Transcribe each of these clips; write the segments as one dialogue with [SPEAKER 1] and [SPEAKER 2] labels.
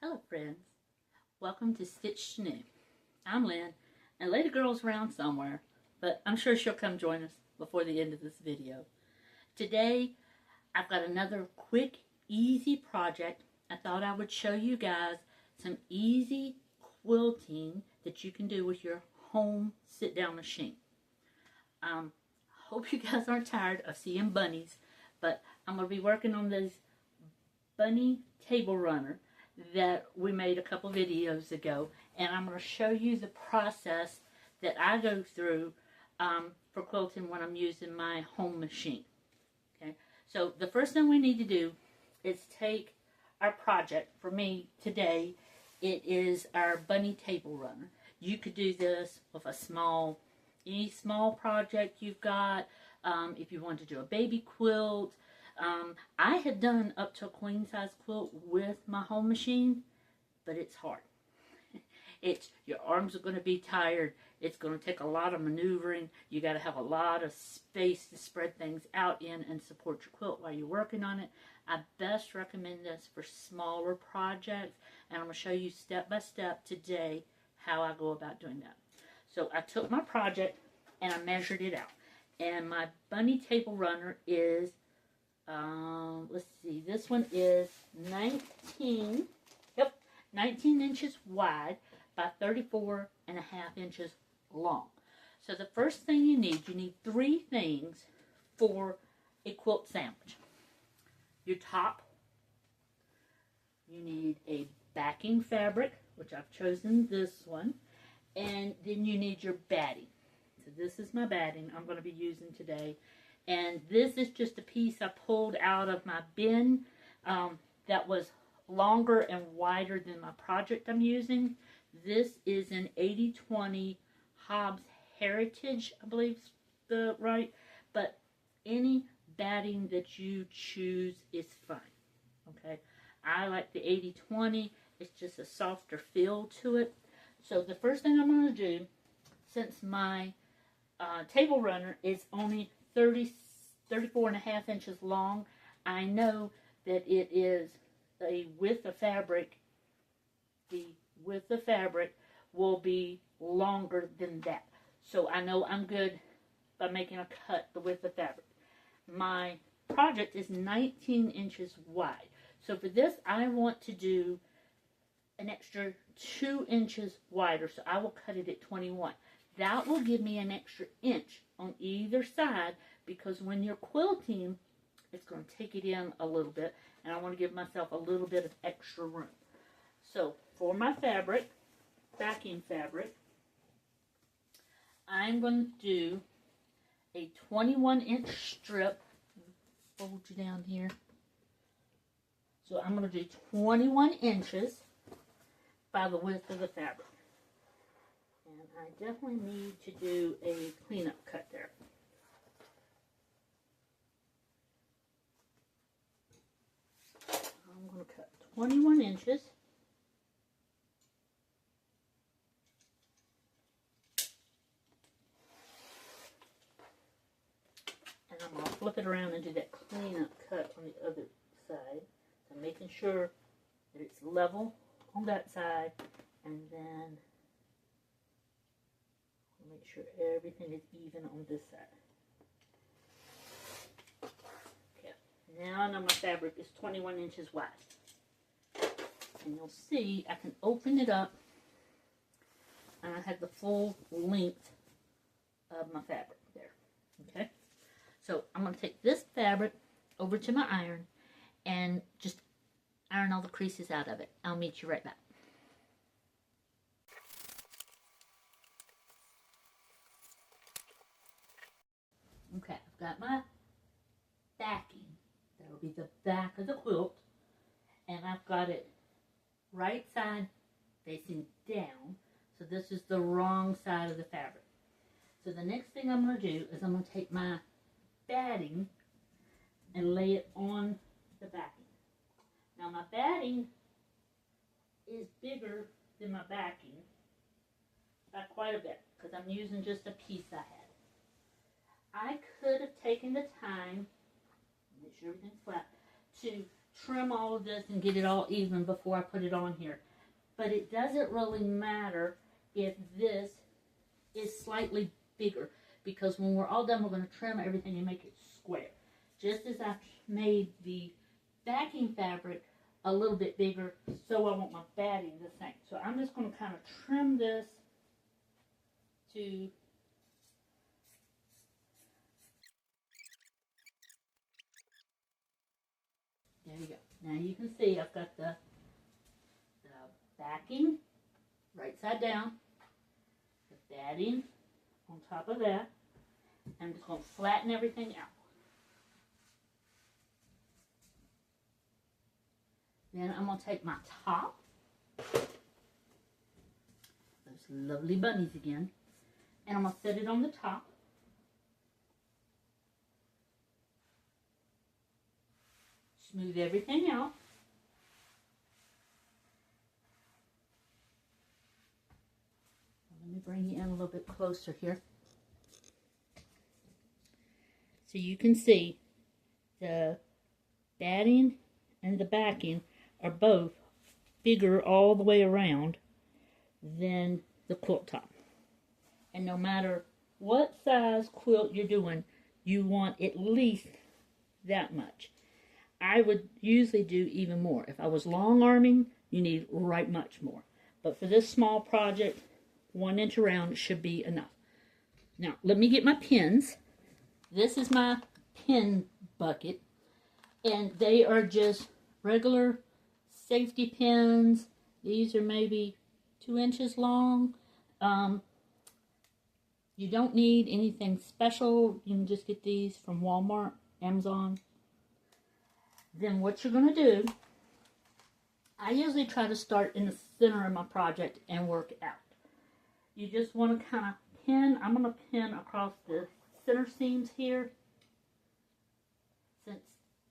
[SPEAKER 1] Hello friends, welcome to Stitch to New. I'm Lynn, and Lady Girl's around somewhere, but I'm sure she'll come join us before the end of this video. Today, I've got another quick, easy project. I thought I would show you guys some easy quilting that you can do with your home sit-down machine. I hope you guys aren't tired of seeing bunnies, but I'm going to be working on this bunny table runner that we made a couple videos ago, and I'm going to show you the process that I go through for quilting when I'm using my home machine. Okay, so the first thing we need to do is take our project. For me today, it is our bunny table runner. You could do this with any small project you've got. If you want to do a baby quilt, I had done up to a queen size quilt with my home machine, but it's hard. Your arms are going to be tired. It's going to take a lot of maneuvering. You got to have a lot of space to spread things out in and support your quilt while you're working on it. I best recommend this for smaller projects, and I'm going to show you step by step today how I go about doing that. So I took my project and I measured it out, and my bunny table runner is let's see, this one is 19 inches wide by 34 and a half inches long. So the first thing you need 3 things for a quilt sandwich. Your top, you need a backing fabric, which I've chosen this one, and then you need your batting. So this is my batting I'm going to be using today. And this is just a piece I pulled out of my bin that was longer and wider than my project I'm using. This is an 80/20 Hobbs Heritage, I believe is the right, but any batting that you choose is fine. Okay, I like the 80/20. It's just a softer feel to it. So the first thing I'm going to do, since my table runner is only 34 and a half inches long, I know that it is a width of fabric. The width of fabric will be longer than that. So I know I'm good by making a cut the width of fabric. My project is 19 inches wide. So for this, I want to do an extra 2 inches wider. So I will cut it at 21. That will give me an extra inch on either side, because when you're quilting, it's going to take it in a little bit, and I want to give myself a little bit of extra room. So for my fabric, backing fabric, I'm going to do a 21-inch strip. Fold you down here. So I'm going to do 21 inches by the width of the fabric. And I definitely need to do a cleanup cut there. I'm going to cut 21 inches. And I'm going to flip it around and do that cleanup cut on the other side. So I'm making sure that it's level on that side, and then make sure everything is even on this side. Okay, now I know my fabric is 21 inches wide. And you'll see I can open it up, and I have the full length of my fabric there. Okay, so I'm going to take this fabric over to my iron and just iron all the creases out of it. I'll meet you right back. Okay, I've got my backing. That'll be the back of the quilt. And I've got it right side facing down. So this is the wrong side of the fabric. So the next thing I'm going to do is I'm going to take my batting and lay it on the backing. Now my batting is bigger than my backing by quite a bit, because I'm using just a piece I had. I could have taken the time, make sure everything's flat, to trim all of this and get it all even before I put it on here. But it doesn't really matter if this is slightly bigger, because when we're all done, we're going to trim everything and make it square. Just as I've made the backing fabric a little bit bigger, so I want my batting the same. So I'm just going to kind of trim this to there you go. Now you can see I've got the backing right side down, the batting on top of that. I'm just going to flatten everything out. Then I'm going to take my top, those lovely bunnies again, and I'm going to set it on the top. Smooth everything out. Let me bring you in a little bit closer here. So you can see the batting and the backing are both bigger all the way around than the quilt top. And no matter what size quilt you're doing, you want at least that much. I would usually do even more. If I was long arming, you need right much more. But for this small project, 1 inch around should be enough. Now, let me get my pins. This is my pin bucket, and they are just regular safety pins. These are maybe 2 inches long. You don't need anything special. You can just get these from Walmart, Amazon. Then what you're going to do, I usually try to start in the center of my project and work out. You just want to kind of pin. I'm going to pin across the center seams here, since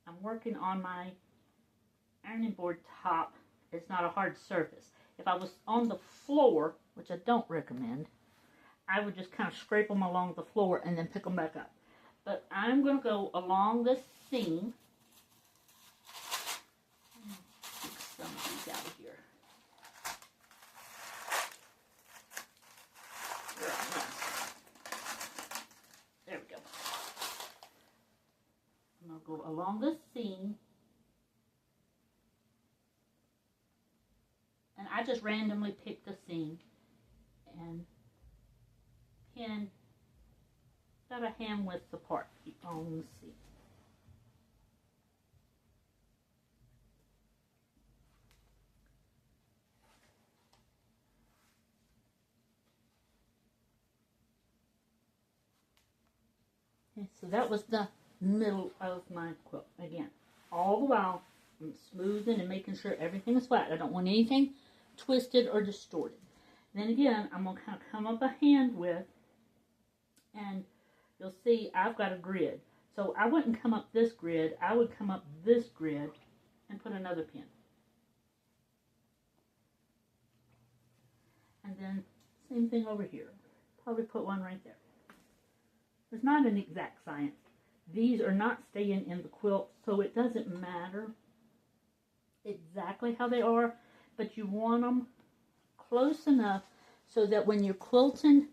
[SPEAKER 1] I'm working on my ironing board top. It's not a hard surface. If I was on the floor, which I don't recommend, I would just kind of scrape them along the floor and then pick them back up. But I'm going to go along this seam. Get some of these out of here. There we go. I'm going to go along this seam. And I just randomly pick the seam and pin about a hand width apart on the seam. Okay, so that was the middle of my quilt. Again, all the while I'm smoothing and making sure everything is flat. I don't want anything twisted or distorted. Then again, I'm going to kind of come up a hand width, and you'll see I've got a grid. So I wouldn't come up this grid. I would come up this grid and put another pin. And then same thing over here. Probably put one right there. It's not an exact science. These are not staying in the quilt, so it doesn't matter exactly how they are, but you want them close enough so that when you're quilting,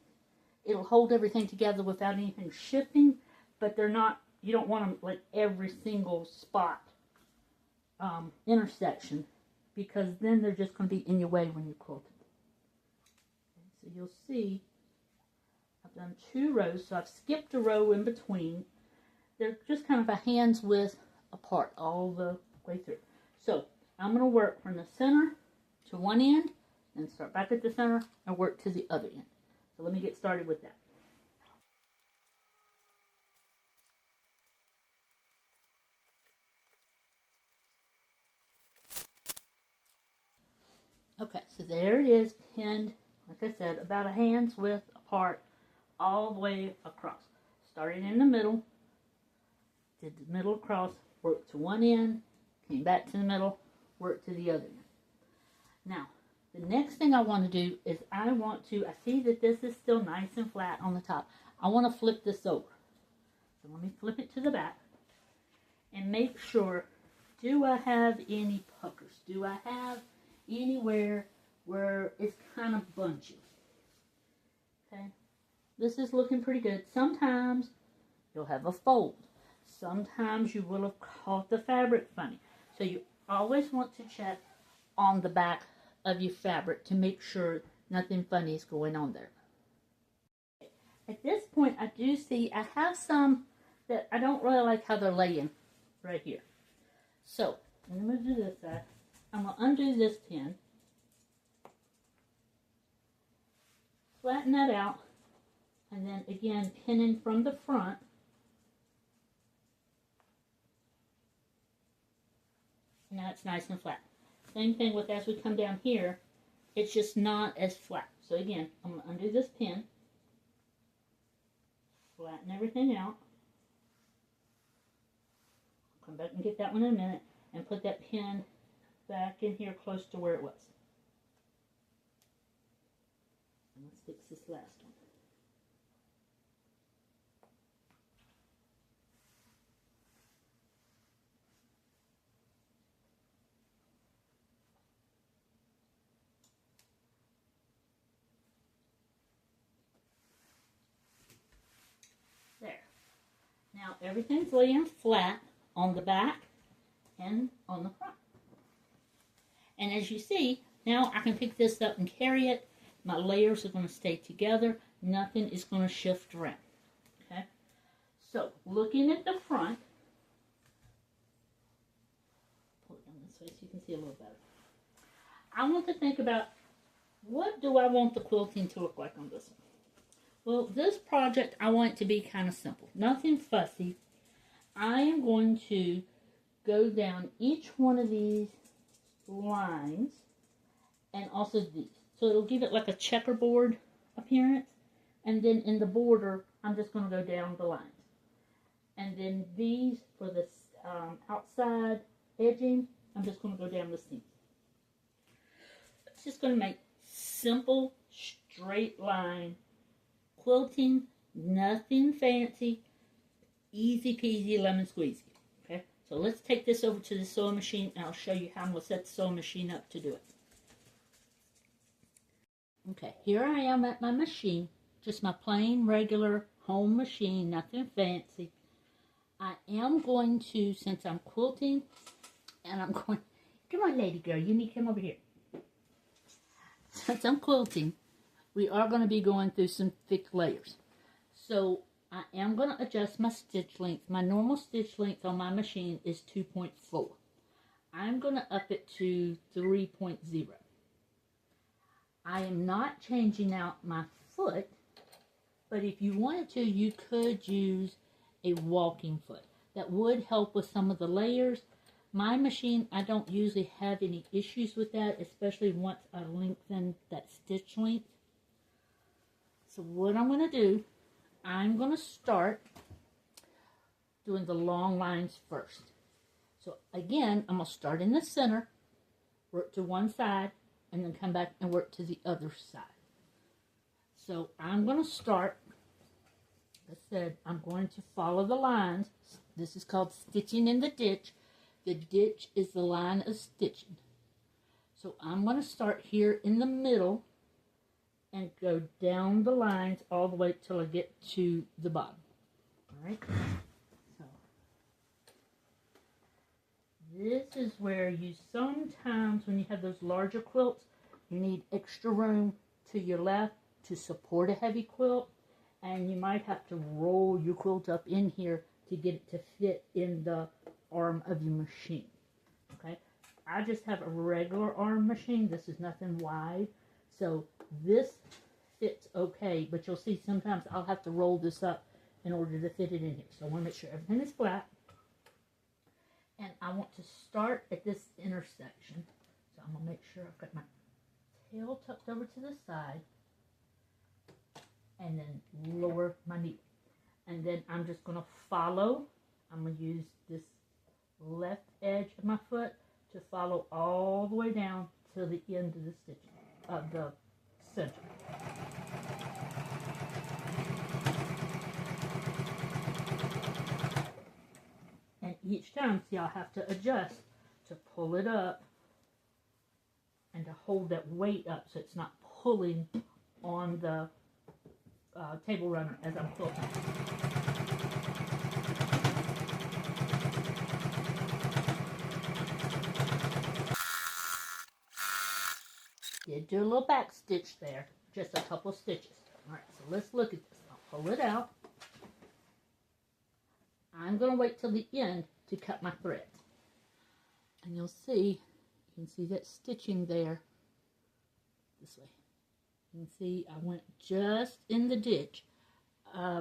[SPEAKER 1] it'll hold everything together without anything shifting, but they're not, you don't want them like every single spot intersection, because then they're just going to be in your way when you're quilting. So you'll see I've done 2 rows, so I've skipped a row in between. They're just kind of a hand's width apart all the way through. So I'm going to work from the center to one end, and start back at the center and work to the other end. So let me get started with that. Okay, so there it is, pinned, like I said, about a hand's width apart all the way across. Started in the middle, did the middle across, worked to one end, came back to the middle, worked to the other end. Now, the next thing I want to do is I see that this is still nice and flat on the top. I want to flip this over. So let me flip it to the back and make sure do I have any puckers? Do I have anywhere where it's kind of bunchy? Okay, this is looking pretty good. Sometimes you'll have a fold. Sometimes you will have caught the fabric funny. So you always want to check on the back of your fabric to make sure nothing funny is going on there. At this point, I do see I have some that I don't really like how they're laying right here. So I'm going to do this side. I'm going to undo this pin, flatten that out, and then again pinning from the front. Now it's nice and flat. Same thing with as we come down here, it's just not as flat. So again, I'm going to undo this pin, flatten everything out. Come back and get that one in a minute and put that pin back in here close to where it was. And let's fix this last one. There. Now everything's laying flat on the back and on the front. And as you see, now I can pick this up and carry it. My layers are going to stay together. Nothing is going to shift around. Okay? So, looking at the front, pull it down this way so you can see a little better. I want to think about, what do I want the quilting to look like on this one? Well, this project, I want it to be kind of simple. Nothing fussy. I am going to go down each one of these lines and also these. So it'll give it like a checkerboard appearance. And then in the border, I'm just going to go down the lines. And then these for the outside edging, I'm just going to go down the seam. It's just going to make simple, straight line quilting, nothing fancy, easy peasy lemon squeezy. Okay, so let's take this over to the sewing machine and I'll show you how I'm going to set the sewing machine up to do it. Okay, here I am at my machine, just my plain regular home machine, nothing fancy. I am going to, since I'm quilting, and I'm going, come on lady girl, you need to come over here. Since I'm quilting, we are going to be going through some thick layers. So I am going to adjust my stitch length. My normal stitch length on my machine is 2.4. I'm going to up it to 3.0. I am not changing out my foot, but if you wanted to, you could use a walking foot. That would help with some of the layers. My machine, I don't usually have any issues with that, especially once I lengthen that stitch length. So what I'm going to do, I'm going to start doing the long lines first. So again, I'm going to start in the center, work to one side, and then come back and work to the other side. So I'm going to start, like I said, I'm going to follow the lines. This is called stitching in the ditch. The ditch is the line of stitching. So I'm going to start here in the middle and go down the lines all the way till I get to the bottom. All right? So this is where you sometimes, when you have those larger quilts, you need extra room to your left to support a heavy quilt, and you might have to roll your quilt up in here to get it to fit in the arm of your machine. Okay? I just have a regular arm machine. This is nothing wide. So this fits okay, but you'll see sometimes I'll have to roll this up in order to fit it in here. So I want to make sure everything is flat. And I want to start at this intersection. So I'm going to make sure I've got my tail tucked over to the side. And then lower my needle. And then I'm just going to follow. I'm going to use this left edge of my foot to follow all the way down to the end of the stitching. Of the center. And each time, see, I'll have to adjust to pull it up and to hold that weight up so it's not pulling on the table runner as I'm quilting. Did do a little back stitch there, just a couple stitches. Alright, so let's look at this. I'll pull it out. I'm going to wait till the end to cut my thread. And you'll see, you can see that stitching there, this way. You can see I went just in the ditch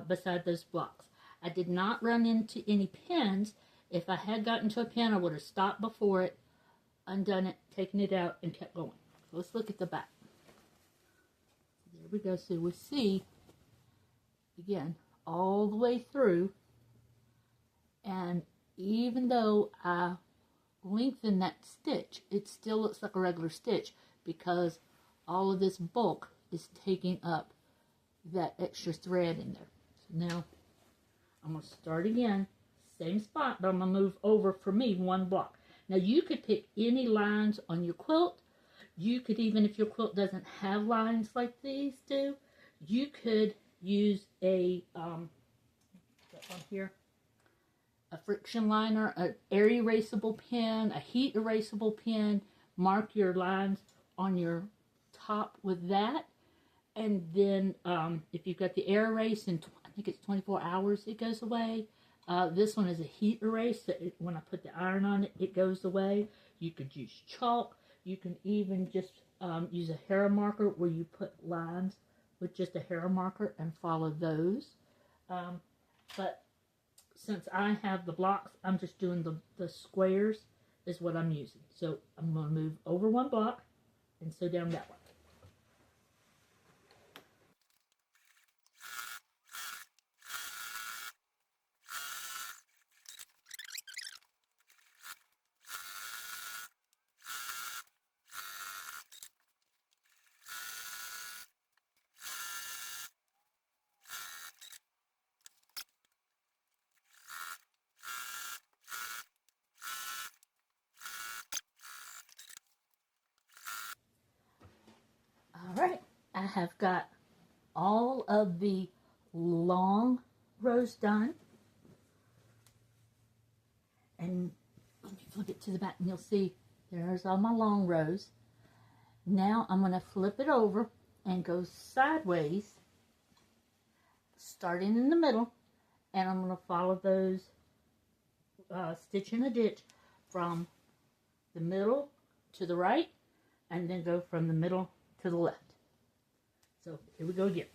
[SPEAKER 1] beside those blocks. I did not run into any pins. If I had gotten to a pin, I would have stopped before it, undone it, taken it out, and kept going. So let's look at the back. There we go. So we see, again, all the way through. And even though I lengthen that stitch, it still looks like a regular stitch because all of this bulk is taking up that extra thread in there. So now I'm going to start again, same spot, but I'm going to move over, for me, one block. Now you could pick any lines on your quilt. You could, even if your quilt doesn't have lines like these do, you could use a that one here, a friction liner, an air erasable pen, a heat erasable pen. Mark your lines on your top with that. And then if you've got the air erase, in I think it's 24 hours it goes away. This one is a heat erase. So when I put the iron on it, it goes away. You could use chalk. You can even just use a hair marker where you put lines with just a hair marker and follow those. But since I have the blocks, I'm just doing the squares is what I'm using. So I'm going to move over one block and sew down that one. Alright, I have got all of the long rows done. And let me flip it to the back and you'll see there's all my long rows. Now I'm going to flip it over and go sideways, starting in the middle, and I'm going to follow those stitch in a ditch from the middle to the right, and then go from the middle to the left. So here we go again.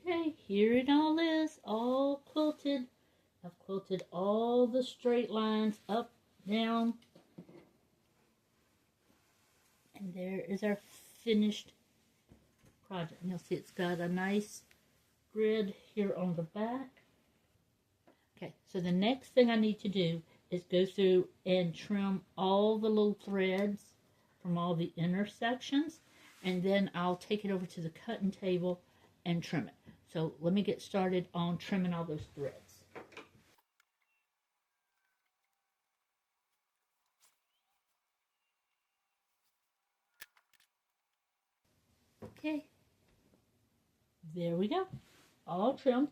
[SPEAKER 1] Okay, here it all is, all quilted. I've quilted all the straight lines up, down, and there is our finished project. And you'll see it's got a nice grid here on the back. Okay, so the next thing I need to do is go through and trim all the little threads from all the intersections, and then I'll take it over to the cutting table and trim it. So let me get started on trimming all those threads. Okay, there we go, all trimmed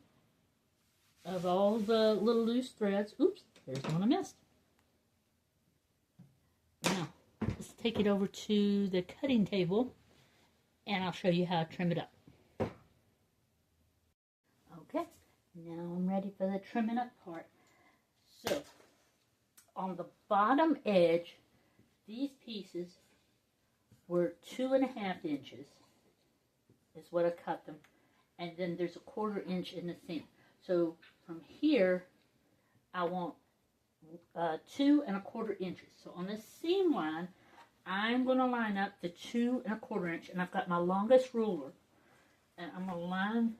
[SPEAKER 1] of all the little loose threads. Oops, there's one I missed. Now, let's take it over to the cutting table and I'll show you how to trim it up. Okay, now I'm ready for the trimming up part. So, on the bottom edge, these pieces were 2.5 inches, is what I cut them. And then there's a 1/4 inch in the seam. So, from here, I want 2 1/4 inches. So, on this seam line, I'm going to line up the 2 1/4 inch, and I've got my longest ruler, and I'm going to line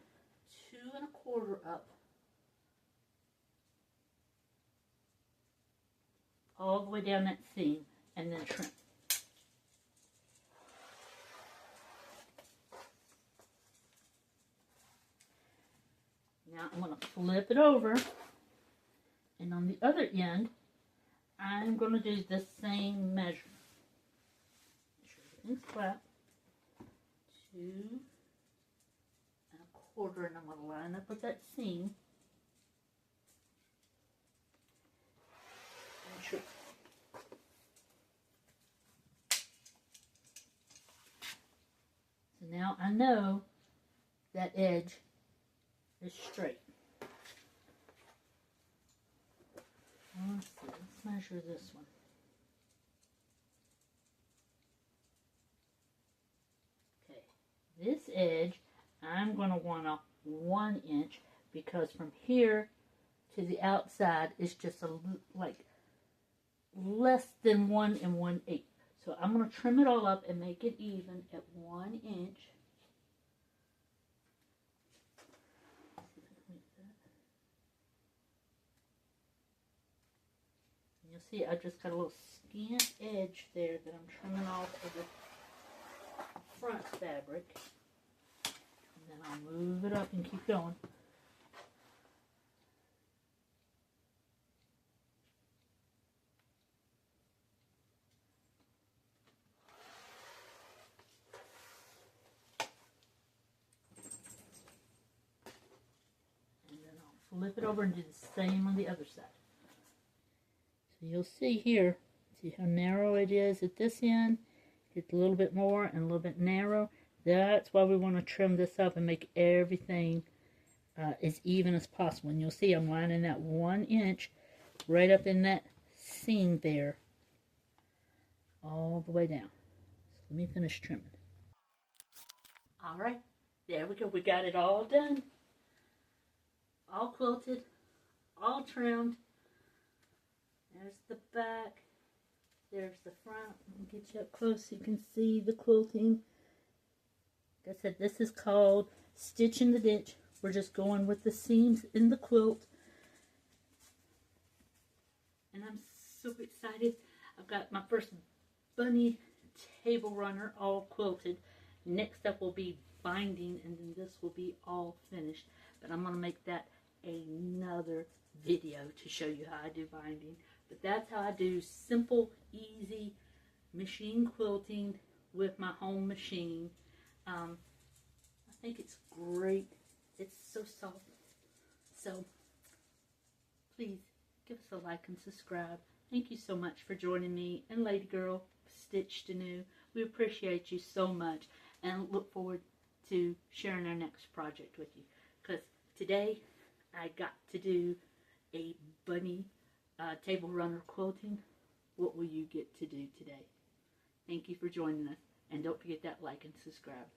[SPEAKER 1] 2 1/4 up all the way down that seam, and then trim. Now I'm going to flip it over, and on the other end, I'm going to do the same measurement. Make sure everything's flat. 2 1/4, and I'm going to line up with that seam. And trim. So now I know that edge is straight. Let's see, let's measure this one. Okay, this edge I'm going to want a 1 inch, because from here to the outside is just like less than 1 1/8. So I'm going to trim it all up and make it even at 1 inch. You'll see I just got a little scant edge there that I'm trimming off of the front fabric. And then I'll move it up and keep going. And then I'll flip it over and do the same on the other side. So you'll see here, see how narrow it is at this end? It's a little bit more and a little bit narrow. That's why we want to trim this up and make everything as even as possible. And you'll see I'm lining that 1 inch right up in that seam there, all the way down. So let me finish trimming. All right, there we go. We got it all done. All quilted, all trimmed. There's the back. There's the front. Let me get you up close so you can see the quilting. Like I said, this is called Stitch in the Ditch. We're just going with the seams in the quilt. And I'm so excited. I've got my first bunny table runner all quilted. Next up will be binding, and then this will be all finished. But I'm going to make that another video to show you how I do binding. But that's how I do simple, easy machine quilting with my home machine. I think it's great. It's so soft. So please give us a like and subscribe. Thank you so much for joining me and Lady Girl Stitched Anew. We appreciate you so much and look forward to sharing our next project with you. Because today I got to do a bunny table runner quilting. What will you get to do today? Thank you for joining us, and don't forget that like and subscribe.